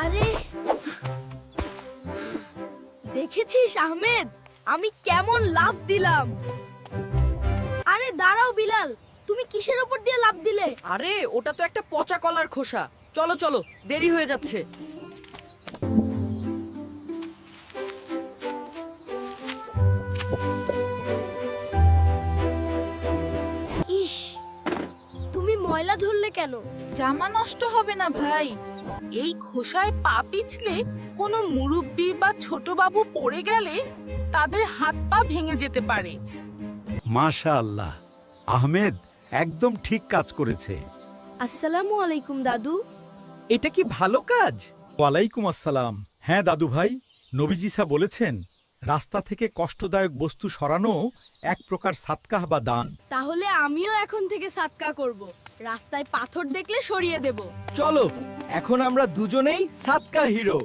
আরে দেখেছিস আহমেদ, আমি কেমন লাফ দিলাম। আরে দাঁড়াও বিলাল, তুমি কিসের উপর দিয়ে লাফ দিলে? আরে ওটা তো একটা পচা কলার খোসা। চলো চলো, দেরি হয়ে যাচ্ছে। ইস, তুমি ময়লা ধরলে কেন? জামা নষ্ট হবে না ভাই। এই খোসায় পা পিছলে কোনো মুরব্বি বা ছোট বাবু পড়ে গেলে তাদের হাত পা ভেঙে যেতে পারে। মাশাআল্লাহ, আহমেদ একদম ঠিক কাজ করেছে। আসসালামু আলাইকুম দাদু। এটা কি ভালো কাজ? ওয়ালাইকুম আসসালাম। হ্যাঁ দাদু ভাই, নবীজিসা বলেছেন রাস্তা থেকে কষ্টদায়ক বস্তু সরানো এক প্রকার সাদকাহ বা দান। তাহলে আমিও এখন থেকে সাদকা করব। রাস্তায় পাথর দেখলে সরিয়ে দেব। চলো, এখন আমরা দুজনেই সাদকা হিরো।